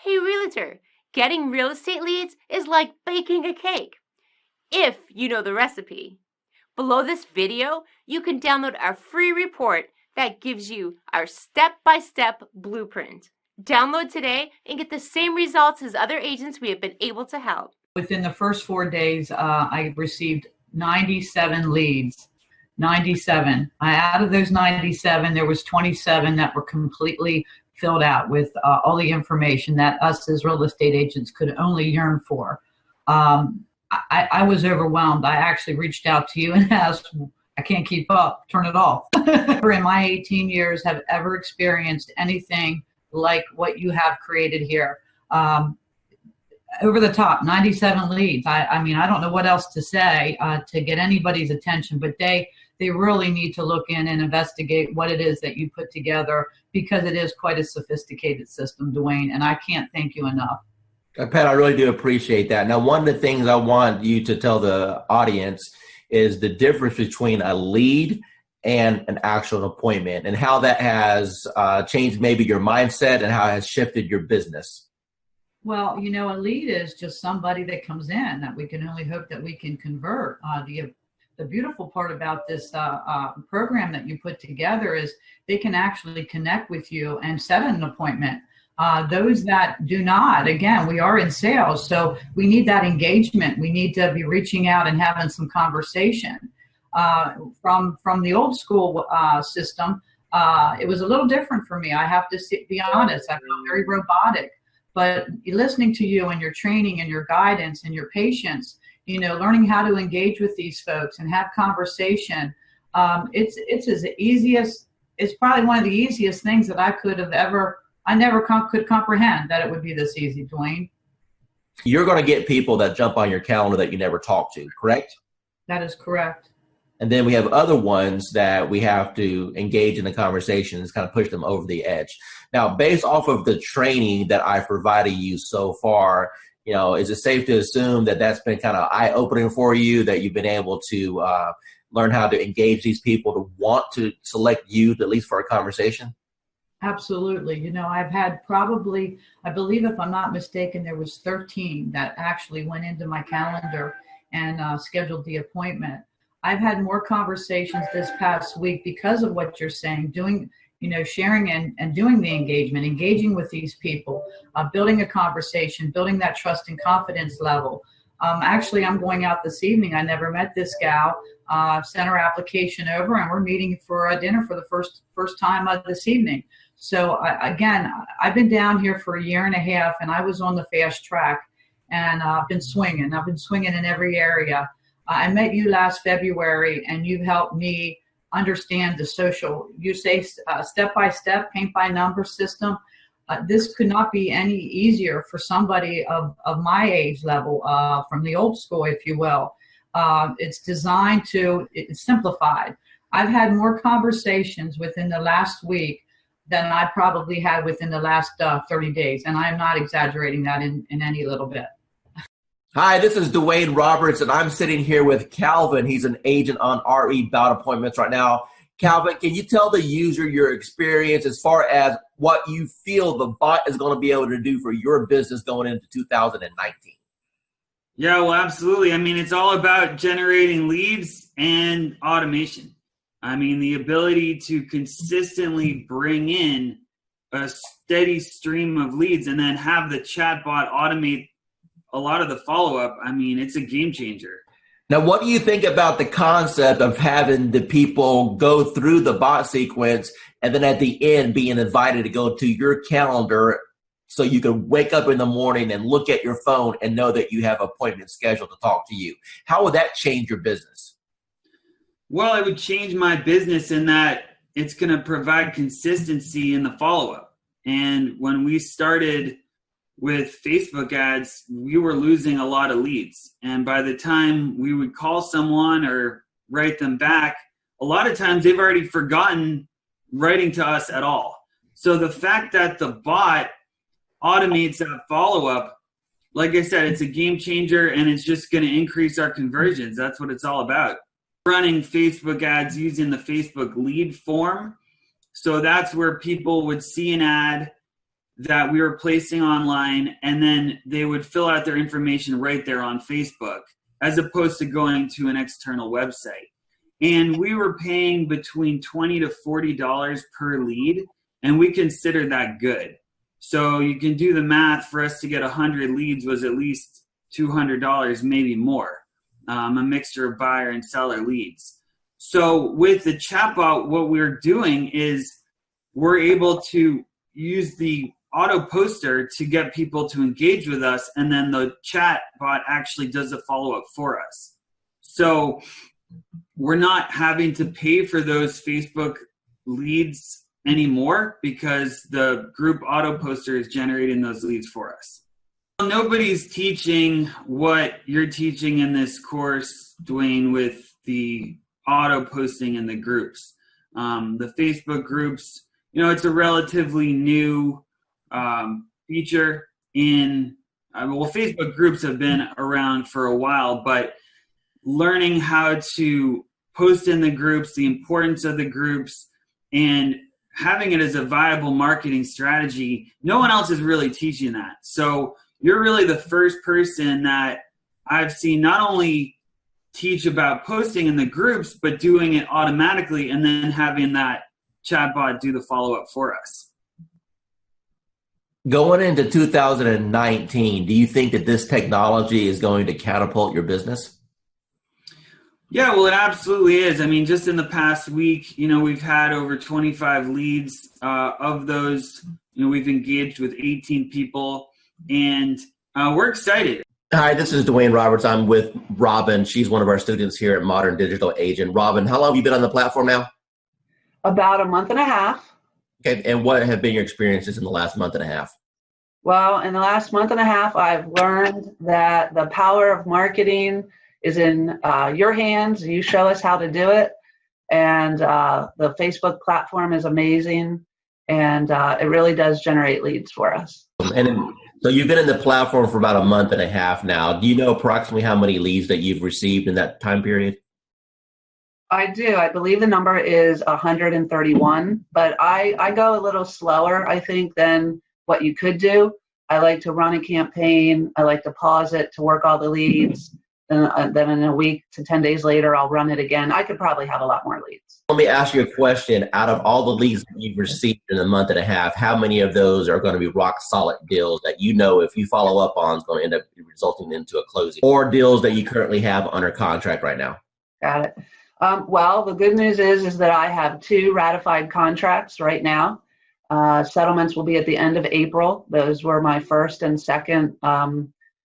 Hey realtor, getting real estate leads is like baking a cake, if you know the recipe. Below this video, you can download our free report that gives you our step-by-step blueprint. Download today and get the same results as other agents we have been able to help. Within the first 4 days, I received 97 leads. 97. Out of those 97, there was 27 that were completely filled out with all the information that us as real estate agents could only yearn for. I was overwhelmed. I actually reached out to you and asked, I can't keep up, turn it off. Never in my 18 years have ever experienced anything like what you have created here. Over the top, 97 leads. I mean, I don't know what else to say to get anybody's attention, but they really need to look in and investigate what it is that you put together, because it is quite a sophisticated system, Dwayne, and I can't thank you enough. Pat, I really do appreciate that. Now, one of the things I want you to tell the audience is the difference between a lead and an actual appointment, and how that has changed maybe your mindset and how it has shifted your business. Well, you know, a lead is just somebody that comes in that we can only hope that we can convert. The beautiful part about this program that you put together is they can actually connect with you and set an appointment. Those that do not, again, we are in sales, so we need that engagement. We need to be reaching out and having some conversation. From the old school system, it was a little different for me. I have to be honest. I felt very robotic. But listening to you and your training and your guidance and your patience, you know, learning how to engage with these folks and have conversation, it's probably one of the easiest things that I never could comprehend that it would be this easy, Dwayne. You're going to get people that jump on your calendar that you never talk to, correct? That is correct. And then we have other ones that we have to engage in the conversations, kind of push them over the edge. Now, based off of the training that I've provided you so far, you know, is it safe to assume that that's been kind of eye-opening for you, that you've been able to learn how to engage these people to want to select you, at least for a conversation? Absolutely. You know, I've had probably, I believe if I'm not mistaken, there was 13 that actually went into my calendar and scheduled the appointment. I've had more conversations this past week because of what you're saying, doing, you know, sharing and doing the engagement, engaging with these people, building a conversation, building that trust and confidence level. Actually, I'm going out this evening. I never met this gal. Sent her application over, and we're meeting for a dinner for the first time this evening. So again, I've been down here for 1.5 years, and I was on the fast track, and I've been swinging. I've been swinging in every area. I met you last February, and you've helped me understand the social, you say step-by-step, paint-by-number system. This could not be any easier for somebody of my age level, from the old school, if you will. It's designed to, it's simplified. I've had more conversations within the last week than I probably had within the last 30 days. And I'm not exaggerating that in any little bit. Hi, this is Dwayne Roberts, and I'm sitting here with Calvin. He's an agent on RE Bout appointments right now. Calvin, can you tell the user your experience as far as what you feel the bot is going to be able to do for your business going into 2019? Yeah, well, absolutely. I mean, it's all about generating leads and automation. I mean, the ability to consistently bring in a steady stream of leads and then have the chatbot automate a lot of the follow-up. I mean, it's a game changer. Now, what do you think about the concept of having the people go through the bot sequence and then at the end being invited to go to your calendar so you can wake up in the morning and look at your phone and know that you have an appointment scheduled to talk to you? How would that change your business? Well, it would change my business in that it's going to provide consistency in the follow-up. And when we started with Facebook ads, we were losing a lot of leads. And by the time we would call someone or write them back, a lot of times they've already forgotten writing to us at all. So the fact that the bot automates that follow-up, like I said, it's a game changer, and it's just going to increase our conversions. That's what it's all about. Running Facebook ads using the Facebook lead form. So that's where people would see an ad, that we were placing online, and then they would fill out their information right there on Facebook, as opposed to going to an external website. And we were paying between $20 to $40 per lead, and we considered that good. So you can do the math. For us to get 100 leads was at least $200, maybe more, a mixture of buyer and seller leads. So with the chatbot, what we're doing is we're able to use the auto poster to get people to engage with us, and then the chat bot actually does the follow-up for us. So we're not having to pay for those Facebook leads anymore because the group auto poster is generating those leads for us. Nobody's teaching what you're teaching in this course, Dwayne, with the auto posting in the groups. The Facebook groups, it's a relatively new feature in, Facebook groups have been around for a while, but learning how to post in the groups, the importance of the groups, and having it as a viable marketing strategy, no one else is really teaching that. So you're really the first person that I've seen not only teach about posting in the groups, but doing it automatically and then having that chatbot do the follow-up for us. Going into 2019, do you think that this technology is going to catapult your business? Yeah, well, it absolutely is. I mean, just in the past week, we've had over 25 leads. Of those, we've engaged with 18 people, and we're excited. Hi, this is Dwayne Roberts. I'm with Robin. She's one of our students here at Modern Digital Agent. Robin, how long have you been on the platform now? About a month and a half. Okay, and what have been your experiences in the last month and a half? Well, in the last month and a half, I've learned that the power of marketing is in your hands. You show us how to do it. And the Facebook platform is amazing. And it really does generate leads for us. So you've been in the platform for about a month and a half now. Do you know approximately how many leads that you've received in that time period? I do. I believe the number is 131, but I go a little slower, I think, than what you could do. I like to run a campaign. I like to pause it to work all the leads. Then in a week to 10 days later, I'll run it again. I could probably have a lot more leads. Let me ask you a question. Out of all the leads that you've received in a month and a half, how many of those are going to be rock solid deals that if you follow up on is going to end up resulting into a closing, or deals that you currently have under contract right now? Got it. Well, the good news is that I have 2 ratified contracts right now. Settlements will be at the end of April. Those were my first and second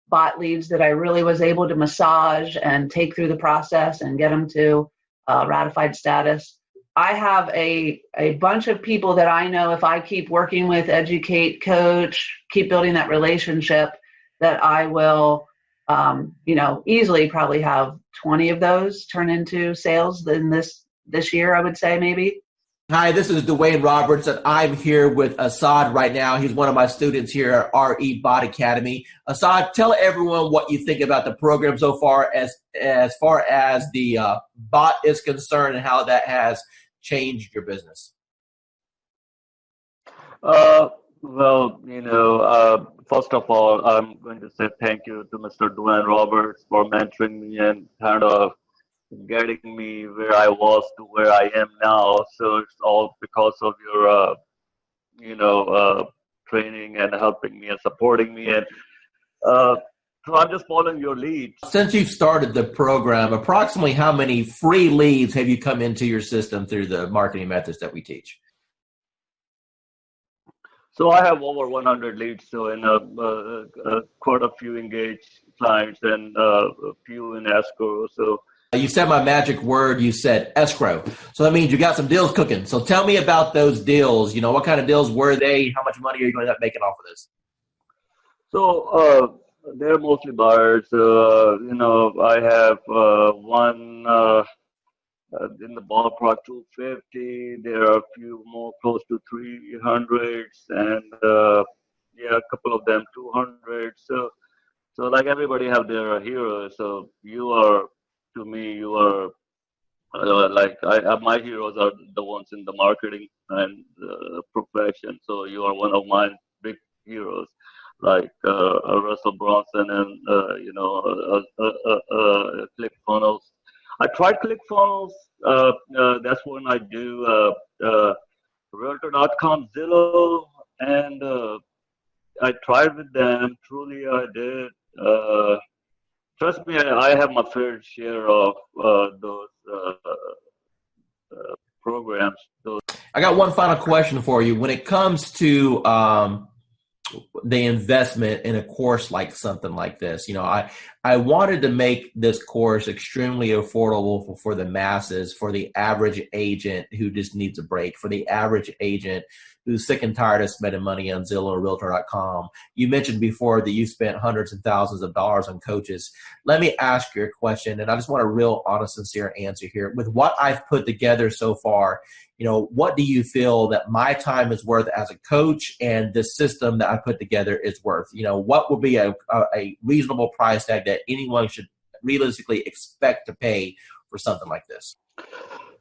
bot leads that I really was able to massage and take through the process and get them to ratified status. I have a bunch of people that I know if I keep working with, educate, coach, keep building that relationship, that I will, easily probably have 20 of those turn into sales in this year, I would say maybe. Hi, this is Dwayne Roberts, and I'm here with Assad right now. He's one of my students here at RE Bot Academy. Assad, tell everyone what you think about the program so far as the bot is concerned and how that has changed your business. First of all, I'm going to say thank you to Mr. Dwayne Roberts for mentoring me and kind of getting me where I was to where I am now. So it's all because of your, training and helping me and supporting me. And so I'm just following your lead. Since you've started the program, approximately how many free leads have you come into your system through the marketing methods that we teach? So I have over 100 leads, so in quite a few engaged clients and a few in escrow. So you said my magic word. You said escrow. So that means you got some deals cooking. So tell me about those deals. What kind of deals were they? How much money are you going to end up making off of this? So they're mostly buyers. I have one in the ballpark 250. There are a few more close to 300s, and a couple of them 200. So like everybody have their heroes. So to me, you are my heroes are the ones in the marketing and profession. So you are one of my big heroes like Russell Brunson and ClickFunnels. I tried ClickFunnels. That's when I do Realtor.com, Zillow, and I tried with them. Truly, I did. Trust me, I have my fair share of those programs. I got one final question for you. When it comes to the investment in a course like something like this, I wanted to make this course extremely affordable for the masses, for the average agent who just needs a break, for the average agent who's sick and tired of spending money on Zillow or Realtor.com. You mentioned before that you spent hundreds and thousands of dollars on coaches. Let me ask you a question, and I just want a real honest, sincere answer here. With what I've put together so far, what do you feel that my time is worth as a coach and the system that I put together is worth? What would be a reasonable price tag that anyone should realistically expect to pay for something like this?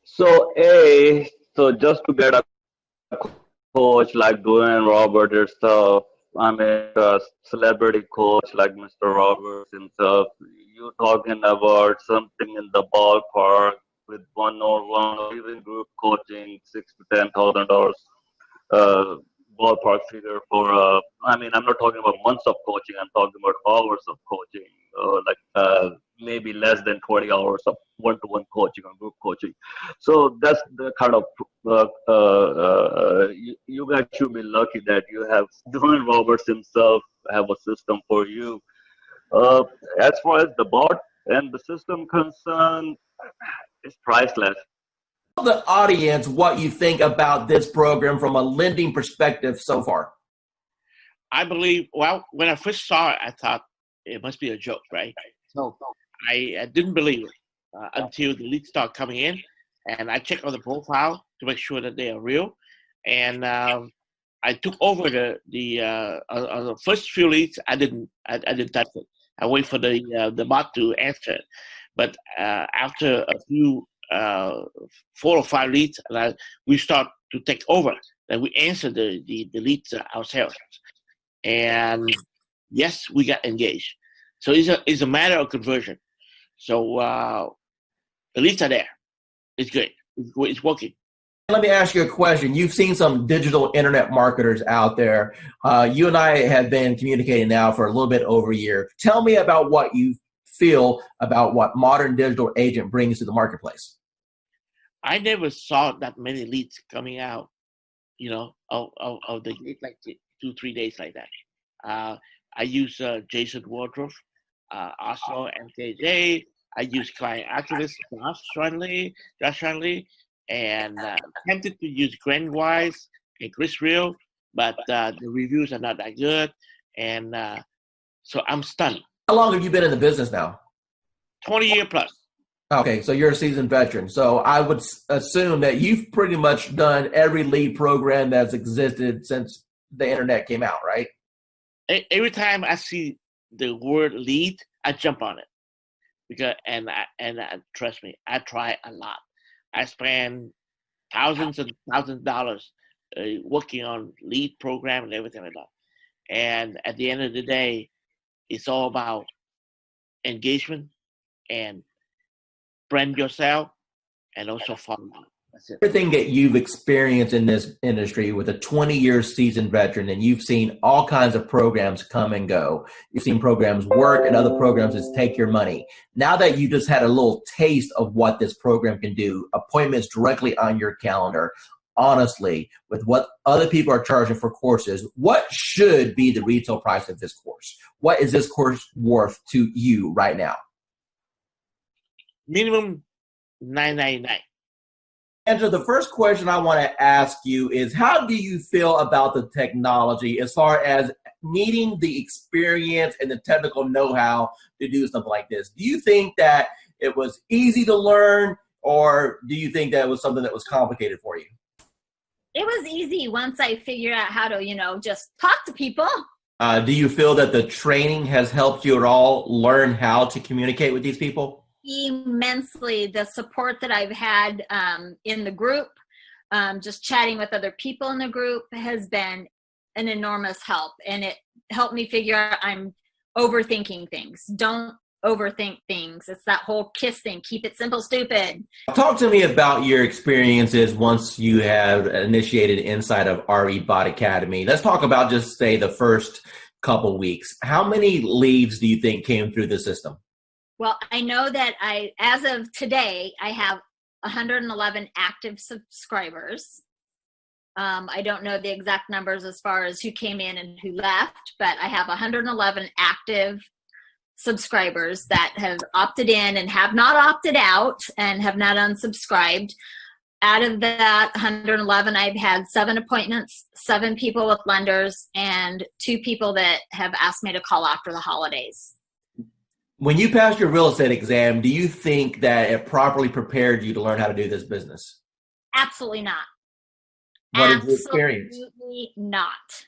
So just to get a coach like Dwayne Roberts herself, I mean, a celebrity coach like Mr. Roberts himself, you're talking about something in the ballpark with one-on-one or even group coaching, $6,000 to $10,000 ballpark figure for. I'm not talking about months of coaching. I'm talking about hours of coaching, maybe less than 20 hours of one-to-one coaching or group coaching. So that's the kind of you guys should be lucky that you have Dwayne Roberts himself have a system for you. As far as the bot and the system concerned, it's priceless. Tell the audience what you think about this program from a lending perspective so far. I believe, when I first saw it, I thought it must be a joke, right? So I didn't believe it until the leads start coming in, and I checked on the profile to make sure that they are real. And I took over the first few leads. I didn't touch it. I wait for the bot to answer it. But after a few 4 or 5 leads, we start to take over. Then we answer the leads ourselves. And yes, we got engaged. So it's a matter of conversion. So the leads are there. It's good. It's working. Let me ask you a question. You've seen some digital internet marketers out there. You and I have been communicating now for a little bit over a year. Tell me about what you feel about what Modern Digital Agent brings to the marketplace. I never saw that many leads coming out, of the gate like 2-3 days like that. I use Jason Wardrobe, Oslo, MKJ. I use Client Activist, Josh Shanley, and attempted to use Glenn Wise and Chris Real, but the reviews are not that good, and so I'm stunned. How long have you been in the business now? 20 years plus. Okay, so you're a seasoned veteran. So I would assume that you've pretty much done every lead program that's existed since the internet came out, right? Every time I see the word lead, I jump on it, because and trust me, I try a lot. I spend thousands and thousands of dollars working on lead program and everything like that. And at the end of the day, it's all about engagement and brand yourself and also follow. That's it. Everything that you've experienced in this industry with a 20-year seasoned veteran, and you've seen all kinds of programs come and go. You've seen programs work and other programs just take your money. Now that you just had a little taste of what this program can do, appointments directly on your calendar, honestly, with what other people are charging for courses, what should be the retail price of this course? What is this course worth to you right now? Minimum $9.99. Andrew, the first question I want to ask you is, how do you feel about the technology as far as needing the experience and the technical know-how to do something like this? Do you think that it was easy to learn, or do you think that it was something that was complicated for you? It was easy once I figured out how to, just talk to people. Do you feel that the training has helped you at all learn how to communicate with these people? Immensely. The support that I've had in the group, just chatting with other people in the group has been an enormous help, and it helped me figure out I'm overthinking things. Don't overthink things. It's that whole KISS thing. Keep it simple, stupid. Talk to me about your experiences once you have initiated inside of RE Bot Academy. Let's talk about just say the first couple weeks. How many leads do you think came through the system? Well, I know that as of today, I have 111 active subscribers. I don't know the exact numbers as far as who came in and who left, but I have 111 active subscribers that have opted in and have not opted out and have not unsubscribed. Out of that 111, I've had 7 appointments, 7 people with lenders, and 2 people that have asked me to call after the holidays. When you passed your real estate exam, do you think that it properly prepared you to learn how to do this business? Absolutely not. What is your experience? Absolutely not.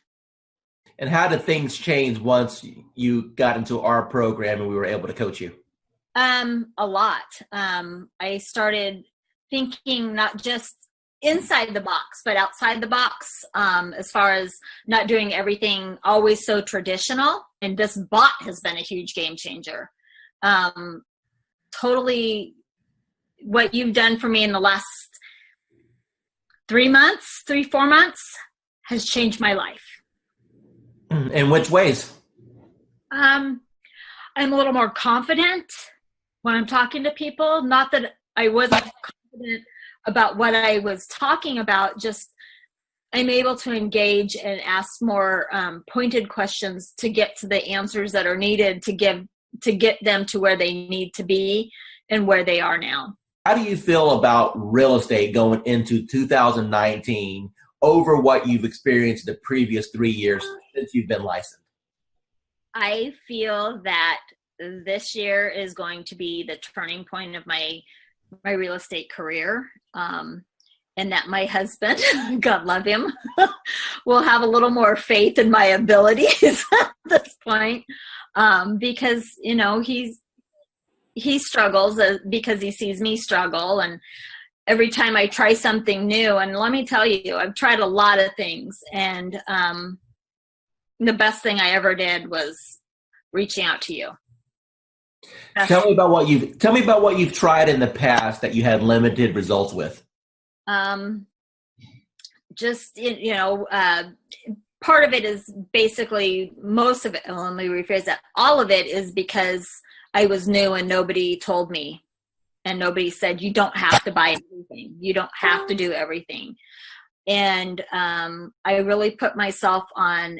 And how did things change once you got into our program and we were able to coach you? A lot. I started thinking not just inside the box, but outside the box, as far as not doing everything always so traditional. And this bot has been a huge game changer. Totally what you've done for me in the last 4 months has changed my life. In which ways? I'm a little more confident when I'm talking to people. Not that I wasn't confident about what I was talking about, just I'm able to engage and ask more pointed questions to get to the answers that are needed to get them to where they need to be and where they are now. How do you feel about real estate going into 2019 over what you've experienced the previous 3 years since you've been licensed? I feel that this year is going to be the turning point of my real estate career, and that my husband, God love him, will have a little more faith in my abilities at this point, because he struggles because he sees me struggle, and every time I try something new, and let me tell you, I've tried a lot of things, and the best thing I ever did was reaching out to you. Tell me about what you've tried in the past that you had limited results with. Part of it is basically, most of it, let me rephrase that, all of it is because I was new and nobody told me, and nobody said, you don't have to buy everything. You don't have to do everything. And I really put myself on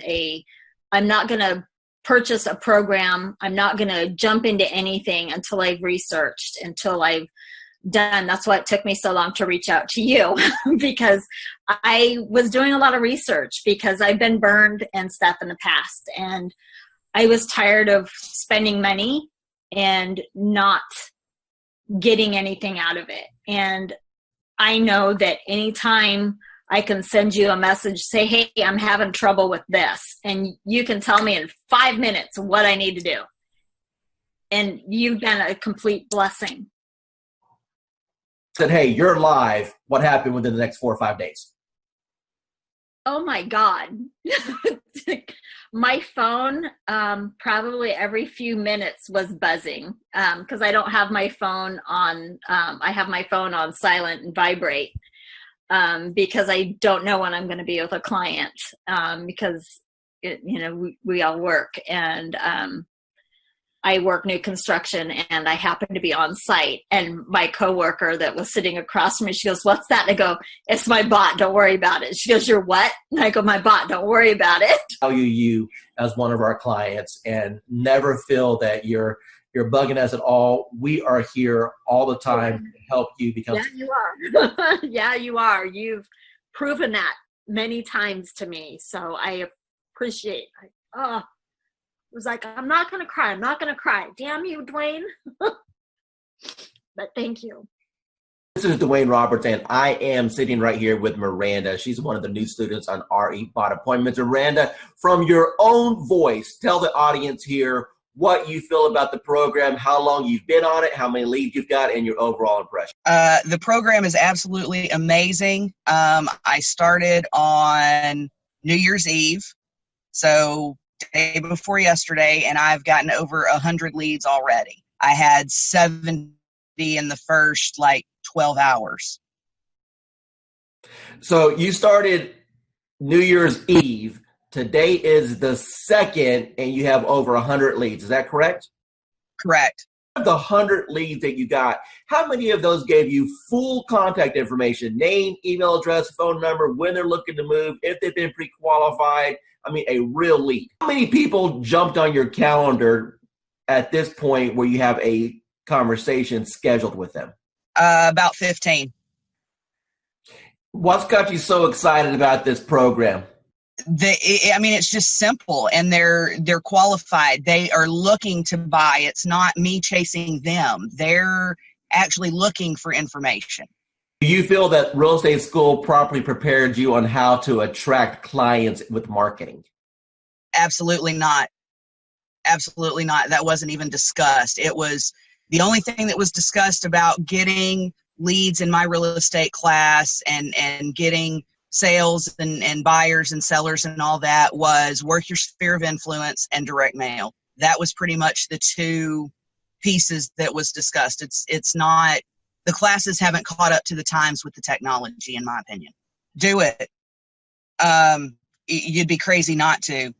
I'm not going to purchase a program. I'm not going to jump into anything until I've researched, until I've done. That's why it took me so long to reach out to you, because I was doing a lot of research, because I've been burned and stuff in the past. And I was tired of spending money and not getting anything out of it. And I know that anytime I can send you a message, say, hey, I'm having trouble with this, and you can tell me in 5 minutes what I need to do. And you've been a complete blessing. Said, hey, you're live. What happened within the next 4 or 5 days? Oh my God. My phone, probably every few minutes was buzzing, because I don't have my phone on, I have my phone on silent and vibrate, because I don't know when I'm going to be with a client, because we all work, and I work new construction, and I happen to be on site, and my coworker that was sitting across from me, she goes, what's that? And I go, it's my bot. Don't worry about it. She goes, you're what? And I go, my bot. Don't worry about it. Value you as one of our clients, and never feel that you're bugging us at all. We are here all the time to help you become. Yeah, you are. Yeah, you are. You've proven that many times to me. So I appreciate it. It was like, I'm not going to cry. I'm not going to cry. Damn you, Dwayne. But thank you. This is Dwayne Roberts, and I am sitting right here with Miranda. She's one of the new students on RE Bot Appointments. Miranda, from your own voice, tell the audience here what you feel about the program, how long you've been on it, how many leads you've got, and your overall impression. The program is absolutely amazing. I started on New Year's Eve. So day before yesterday, and I've gotten over 100 leads already. I had 70 in the first 12 hours. So you started New Year's Eve. Today is the 2nd, and you have over 100 leads. Is that correct? Correct. Of the 100 leads that you got, how many of those gave you full contact information, name, email address, phone number, when they're looking to move, if they've been pre-qualified? I mean, a real lead. How many people jumped on your calendar at this point where you have a conversation scheduled with them? About 15. What's got you so excited about this program? It's just simple, and they're qualified. They are looking to buy. It's not me chasing them. They're actually looking for information. Do you feel that real estate school properly prepared you on how to attract clients with marketing? Absolutely not. Absolutely not. That wasn't even discussed. It was the only thing that was discussed about getting leads in my real estate class and getting sales and buyers and sellers and all that was work your sphere of influence and direct mail. That was pretty much the two pieces that was discussed. It's not, the classes haven't caught up to the times with the technology, in my opinion. Do it. You'd be crazy not to.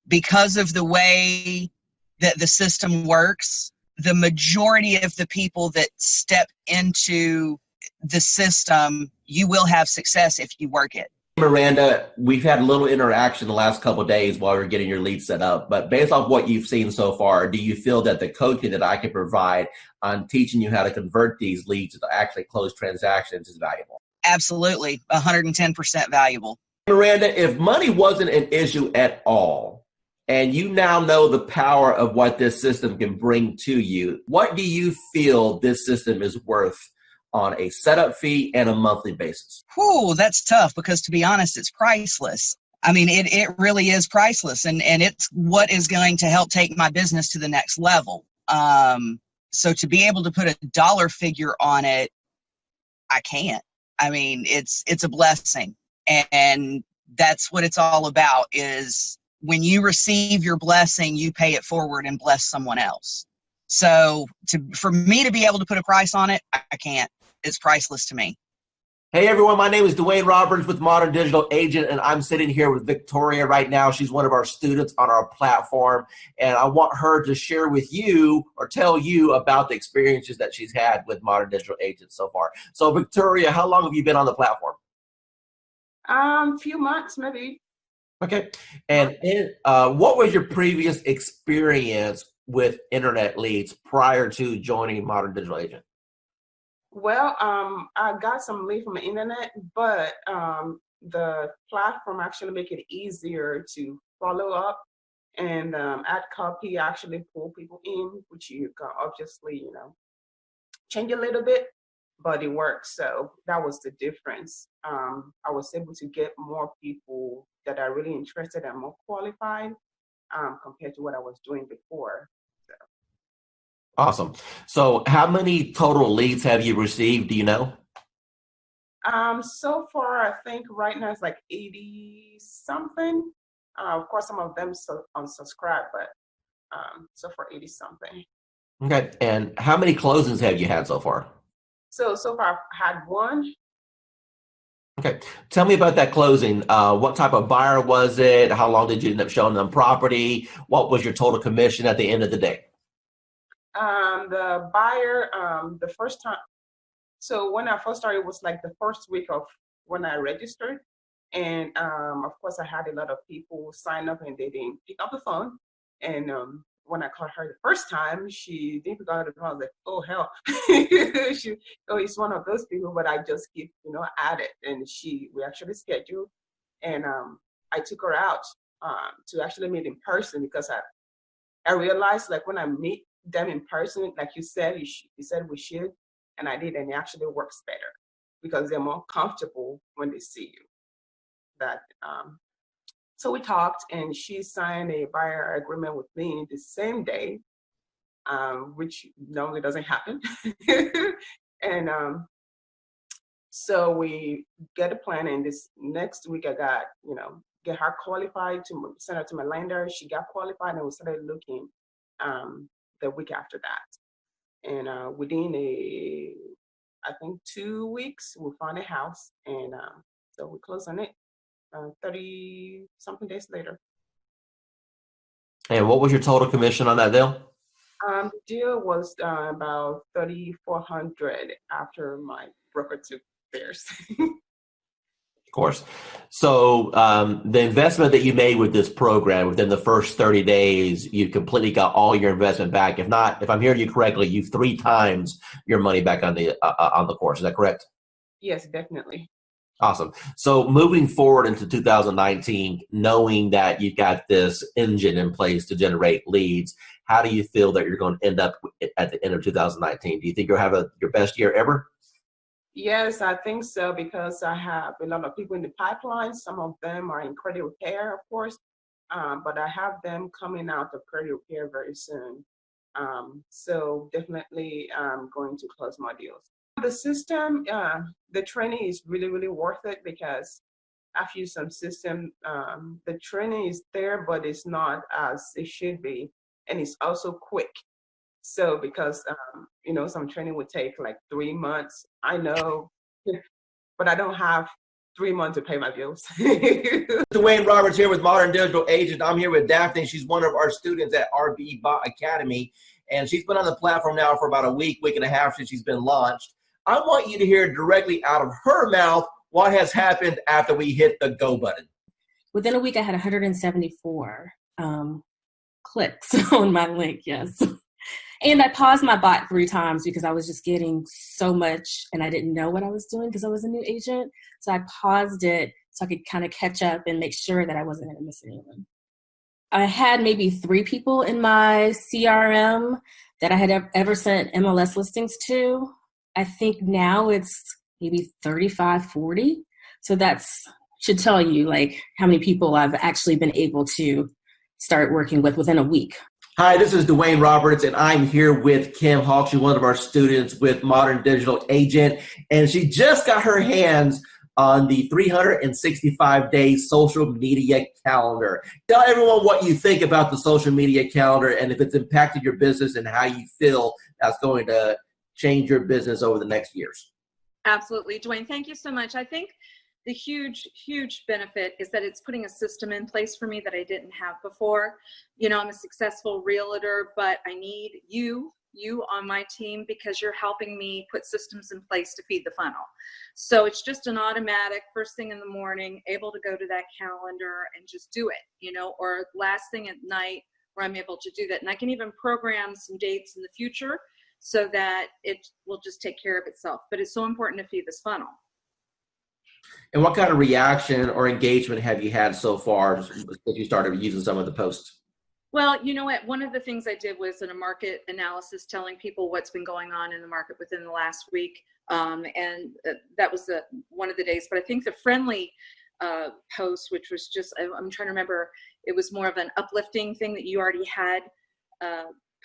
Because of the way that the system works, the majority of the people that step into the system, you will have success if you work it. Miranda, we've had a little interaction the last couple of days while we're getting your lead set up, but based off what you've seen so far, do you feel that the coaching that I can provide on teaching you how to convert these leads to actually close transactions is valuable? Absolutely, 110% valuable. Miranda, if money wasn't an issue at all, and you now know the power of what this system can bring to you, what do you feel this system is worth on a setup fee and a monthly basis? Whew, that's tough because, to be honest, it's priceless. I mean, it really is priceless, and it's what is going to help take my business to the next level. So to be able to put a dollar figure on it, I can't. I mean, it's a blessing, and that's what it's all about, is when you receive your blessing, you pay it forward and bless someone else. So for me to be able to put a price on it, I can't. It's priceless to me. Hey everyone, my name is Dwayne Roberts with Modern Digital Agent, and I'm sitting here with Victoria right now. She's one of our students on our platform, and I want her to share with you or tell you about the experiences that she's had with Modern Digital Agent so far. So Victoria, how long have you been on the platform? Few months, maybe. Okay. And what was your previous experience with internet leads prior to joining Modern Digital Agent? Well, I got some lead from the internet, but the platform actually make it easier to follow up and add copy, actually pull people in, which you can obviously, change a little bit, but it works. So that was the difference. I was able to get more people that are really interested and more qualified compared to what I was doing before. So. Awesome. So how many total leads have you received? Do you know? So far, I think right now it's like 80 something. Of course, some of them unsubscribe, but so far 80 something. Okay. And how many closings have you had so far? So far I've had one. Okay. Tell me about that closing. What type of buyer was it? How long did you end up showing them property? What was your total commission at the end of the day? The buyer, the first time, so when I first started, it was like the first week of when I registered. And of course, I had a lot of people sign up and they didn't pick up the phone. And when I called her the first time, she didn't pick up the phone. I was like, oh, hell. It's one of those people, but I just keep, at it. And we actually scheduled. And I took her out to actually meet in person, because I realized, like, when I meet them in person, like you said, you said we should, and I did, and it actually works better because they're more comfortable when they see you. So we talked, and she signed a buyer agreement with me the same day, which normally doesn't happen. And so we get a plan, and this next week I got get her qualified to send her to my lender. She got qualified, and we started looking the week after that. And within I think 2 weeks, we found a house, and so we closed on it 30 something days later. And what was your total commission on that deal? The deal was about $3,400 after my broker took theirs. Of course. So the investment that you made with this program within the first 30 days, you completely got all your investment back. If not, if I'm hearing you correctly, you've 3 times your money back on the course. Is that correct? Yes, definitely. Awesome. So moving forward into 2019, knowing that you've got this engine in place to generate leads, how do you feel that you're going to end up at the end of 2019? Do you think you'll have your best year ever? Yes, I think so, because I have a lot of people in the pipeline. Some of them are in credit repair, of course, but I have them coming out of credit repair very soon. So definitely I'm going to close my deals. The system, the training is really, really worth it, because I've used some system. The training is there, but it's not as it should be. And it's also quick. So because, some training would take like 3 months, I know, but I don't have 3 months to pay my bills. Dwayne Roberts here with Modern Digital Agent. I'm here with Daphne. She's one of our students at RB Bot Academy, and she's been on the platform now for about a week and a half since she's been launched. I want you to hear directly out of her mouth what has happened after we hit the go button. Within a week, I had 174 clicks on my link, yes. And I paused my bot 3 times because I was just getting so much and I didn't know what I was doing because I was a new agent. So I paused it so I could kind of catch up and make sure that I wasn't going to miss anyone. I had maybe 3 people in my CRM that I had ever sent MLS listings to. I think now it's maybe 35, 40. So that's should tell you like how many people I've actually been able to start working with within a week. Hi, this is Dwayne Roberts, and I'm here with Kim Hawk. She's one of our students with Modern Digital Agent, and she just got her hands on the 365-day social media calendar. Tell everyone what you think about the social media calendar and if it's impacted your business and how you feel that's going to change your business over the next years. Absolutely, Dwayne. Thank you so much. I think the huge benefit is that it's putting a system in place for me that I didn't have before. I'm a successful realtor, but I need you on my team because you're helping me put systems in place to feed the funnel. So it's just an automatic first thing in the morning, able to go to that calendar and just do it, or last thing at night where I'm able to do that. And I can even program some dates in the future so that it will just take care of itself. But it's so important to feed this funnel. And what kind of reaction or engagement have you had so far since you started using some of the posts? Well, you know what? One of the things I did was in a market analysis telling people what's been going on in the market within the last week. And that was one of the days. But I think the friendly post, which was just, I'm trying to remember, it was more of an uplifting thing that you already had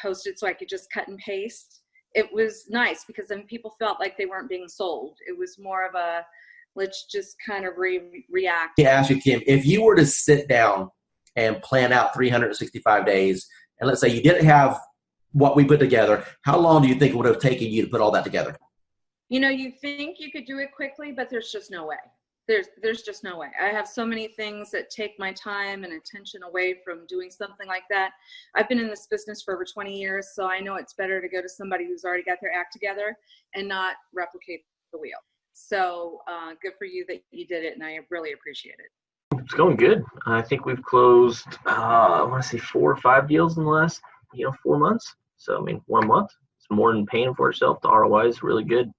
posted so I could just cut and paste. It was nice because then people felt like they weren't being sold. It was more of a, let's just kind of react. Let me ask you, Kim, if you were to sit down and plan out 365 days, and let's say you didn't have what we put together, how long do you think it would have taken you to put all that together? You think you could do it quickly, but there's just no way. There's just no way. I have so many things that take my time and attention away from doing something like that. I've been in this business for over 20 years, so I know it's better to go to somebody who's already got their act together and not replicate the wheel. So good for you that you did it, and I really appreciate it. It's going good. I think we've closed, I want to say 4 or 5 deals in the last, 4 months. So, 1 month, it's more than paying for itself. The ROI is really good.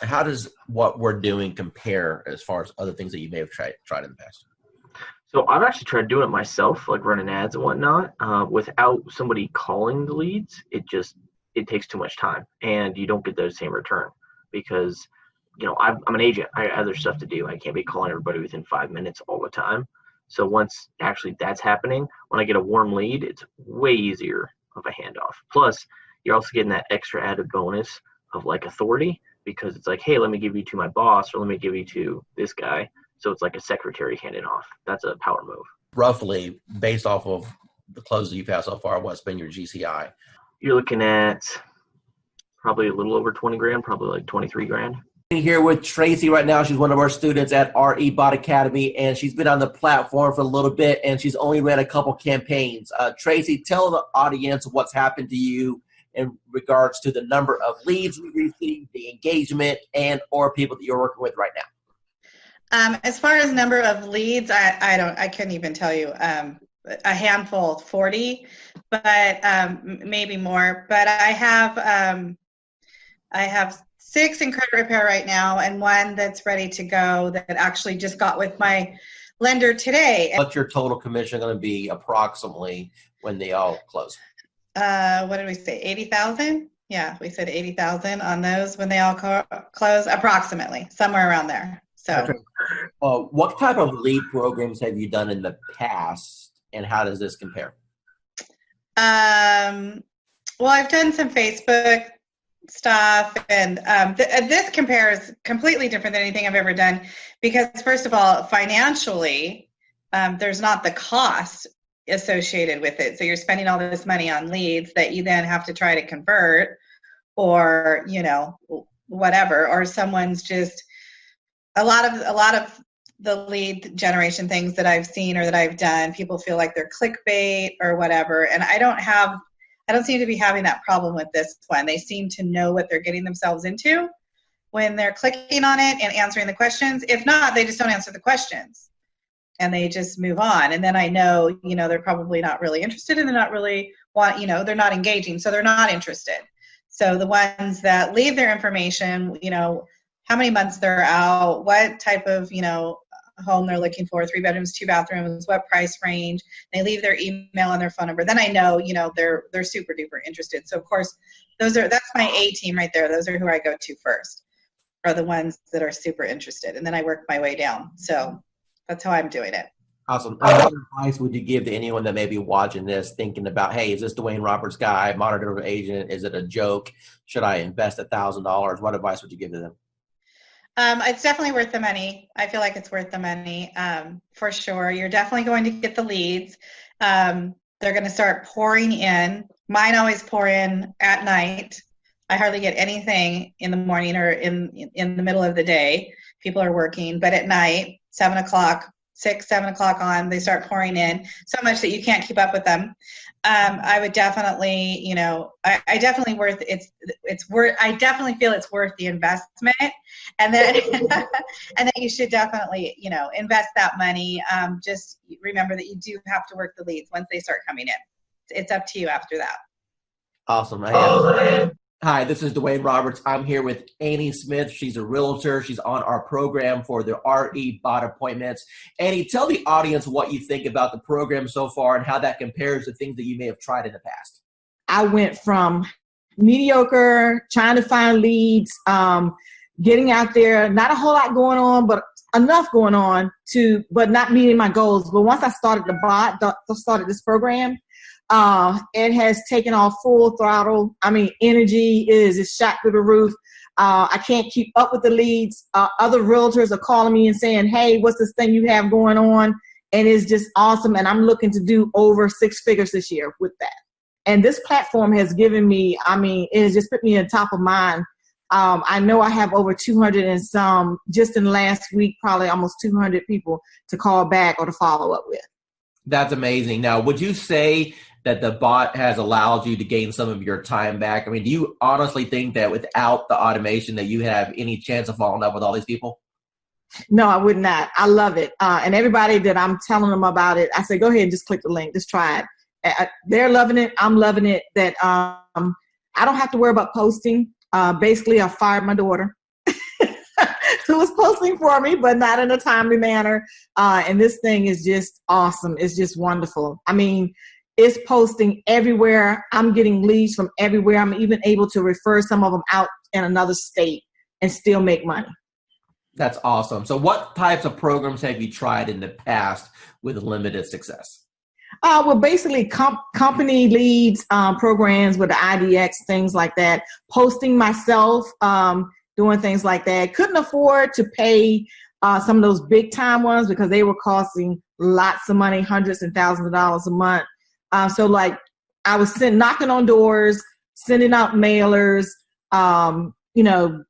How does what we're doing compare as far as other things that you may have tried in the past? So I've actually tried doing it myself, like running ads and whatnot, without somebody calling the leads. It takes too much time, and you don't get the same return because I'm an agent. I have other stuff to do. I can't be calling everybody within 5 minutes all the time. So once actually that's happening, when I get a warm lead, it's way easier of a handoff. Plus, you're also getting that extra added bonus of like authority because it's like, hey, let me give you to my boss or let me give you to this guy. So it's like a secretary handing off. That's a power move. Roughly, based off of the closes you've had so far, what's been your GCI? You're looking at probably a little over 20 grand, probably like 23 grand. Here with Tracy right now. She's one of our students at RE Bot Academy, and she's been on the platform for a little bit, and she's only ran a couple campaigns. Tracy, tell the audience what's happened to you in regards to the number of leads you received, the engagement, and or people that you're working with right now. As far as number of leads, I couldn't even tell you. A handful, 40, but maybe more. But I have 6 in credit repair right now, and 1 that's ready to go that actually just got with my lender today. What's your total commission going to be approximately when they all close? What did we say? 80,000? Yeah, we said 80,000 on those when they all close, approximately somewhere around there. So, what type of lead programs have you done in the past, and how does this compare? Well, I've done some Facebook stuff, and this compares completely different than anything I've ever done, because first of all, financially, there's not the cost associated with it. So you're spending all this money on leads that you then have to try to convert, or whatever, or someone's just a lot of the lead generation things that I've seen or that I've done, people feel like they're clickbait or whatever, and I don't seem to be having that problem with this one. They seem to know what they're getting themselves into when they're clicking on it and answering the questions. If not, they just don't answer the questions and they just move on. And then I know, they're probably not really interested, and they're not really they're not engaging, so they're not interested. So the ones that leave their information, how many months they're out, what type of, home they're looking for, 3 bedrooms, 2 bathrooms, what price range, they leave their email and their phone number, then I know, they're super duper interested. So of course, that's my A team right there. Those are who I go to first, are the ones that are super interested. And then I work my way down. So that's how I'm doing it. Awesome. And what advice would you give to anyone that may be watching this thinking about, hey, is this Dwayne Roberts guy, monitor agent? Is it a joke? Should I invest $1,000? What advice would you give to them? It's definitely worth the money. I feel like it's worth the money, for sure. You're definitely going to get the leads. They're going to start pouring in. Mine always pour in at night. I hardly get anything in the morning or in the middle of the day. People are working, but at night, 7 o'clock on, they start pouring in so much that you can't keep up with them. I would definitely, I definitely I definitely feel it's worth the investment, and then, and then you should definitely, invest that money. Just remember that you do have to work the leads once they start coming in. It's up to you after that. Awesome. Hi, this is Dwayne Roberts. I'm here with Annie Smith. She's a realtor. She's on our program for the RE Bot appointments. Annie, tell the audience what you think about the program so far and how that compares to things that you may have tried in the past. I went from mediocre, trying to find leads, getting out there, not a whole lot going on, but enough going on but not meeting my goals. But once I started started this program, it has taken off full throttle. I mean, energy is shot through the roof. I can't keep up with the leads. Other realtors are calling me and saying, hey, what's this thing you have going on? And it's just awesome. And I'm looking to do over 6 figures this year with that. And this platform has given me, it has just put me on top of mind. I know I have over 200 and some, just in the last week, probably almost 200 people to call back or to follow up with. That's amazing. Now, would you say that the bot has allowed you to gain some of your time back? I mean, do you honestly think that without the automation that you have any chance of falling up with all these people? No, I would not. I love it. And everybody that I'm telling them about it, I say, go ahead and just click the link. Just try it. They're loving it. I'm loving it. That I don't have to worry about posting. Basically, I fired my daughter who was posting for me, but not in a timely manner. And this thing is just awesome. It's just wonderful. I mean, it's posting everywhere. I'm getting leads from everywhere. I'm even able to refer some of them out in another state and still make money. That's awesome. So what types of programs have you tried in the past with limited success? Well, basically company leads, programs with the IDX, things like that. Posting myself, doing things like that. Couldn't afford to pay some of those big time ones, because they were costing lots of money, hundreds and thousands of dollars a month. So like I was knocking on doors, sending out mailers, you know,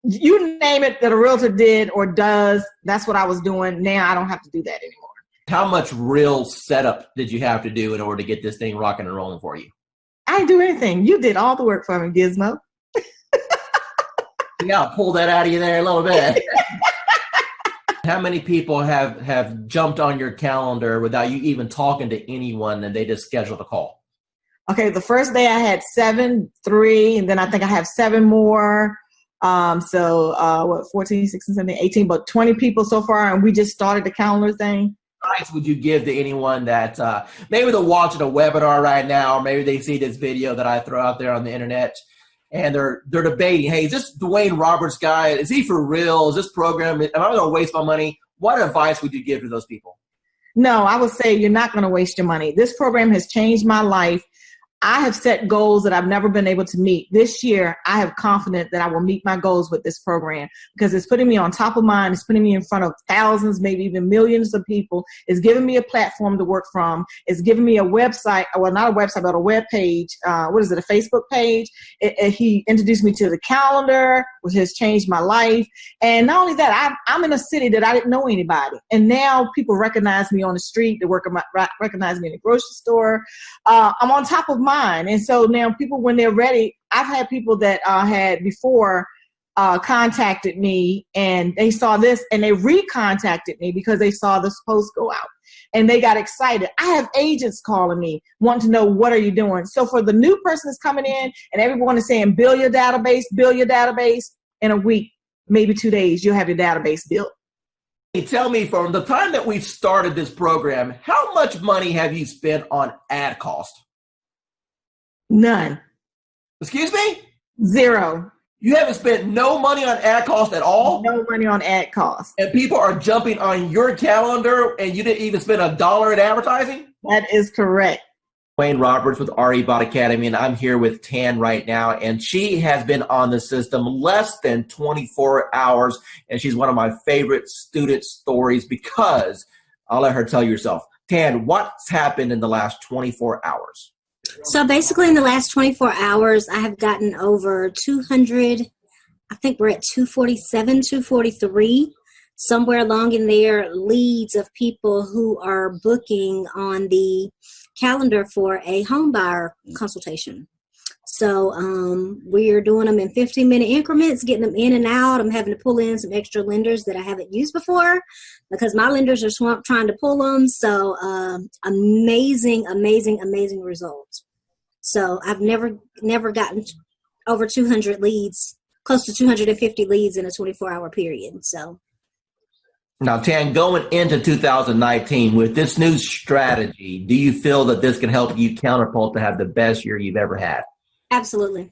you name it that a realtor did or does, that's what I was doing. Now I don't have to do that anymore. How much real setup did you have to do in order to get this thing rocking and rolling for you? I didn't do anything. You did all the work for me, Gizmo. Yeah, I'll pull that out of you there a little bit. How many people have jumped on your calendar without you even talking to anyone and they just scheduled a call? Okay, the first day I had 7, 3, and then I think I have 7 more. So 14, 16, 17, 18, but 20 people so far, and we just started the calendar thing. What advice would you give to anyone that maybe they're watching a webinar right now, or maybe they see this video that I throw out there on the internet, and they're debating, hey, is this Dwayne Roberts guy, is he for real? Is this program, am I going to waste my money? What advice would you give to those people? No, I would say you're not going to waste your money. This program has changed my life. I have set goals that I've never been able to meet. This year, I have confidence that I will meet my goals with this program because it's putting me on top of mind. It's putting me in front of thousands, maybe even millions of people. It's giving me a platform to work from. It's giving me a website, well, not a website, but a web page. What is it, a Facebook page? He introduced me to the calendar, which has changed my life. And not only that, I'm in a city that I didn't know anybody. And now people recognize me on the street. They recognize me in the grocery store. I'm on top of mind. And so now people, when they're ready, I've had people that had before contacted me and they saw this and they recontacted me because they saw this post go out and they got excited. I have agents calling me wanting to know, what are you doing? So for the new person that's coming in and everyone is saying, build your database in a week, maybe 2 days, you'll have your database built. Tell me, from the time that we've started this program, how much money have you spent on ad cost? None. Excuse me? 0. You haven't spent no money on ad cost at all? No money on ad cost. And people are jumping on your calendar and you didn't even spend $1 in advertising? That is correct. Dwayne Roberts with RE Bot Academy, and I'm here with Tan right now, and she has been on the system less than 24 hours, and she's one of my favorite student stories because I'll let her tell you herself. Tan, what's happened in the last 24 hours? So basically in the last 24 hours, I have gotten over 200, I think we're at 247, 243, somewhere along in there, leads of people who are booking on the calendar for a home buyer consultation. So we're doing them in 15-minute increments, getting them in and out. I'm having to pull in some extra lenders that I haven't used before because my lenders are swamped trying to pull them. So amazing, amazing, amazing results. So I've never gotten over 200 leads, close to 250 leads in a 24-hour period. So. Now, Tan, going into 2019 with this new strategy, do you feel that this can help you catapult to have the best year you've ever had? Absolutely.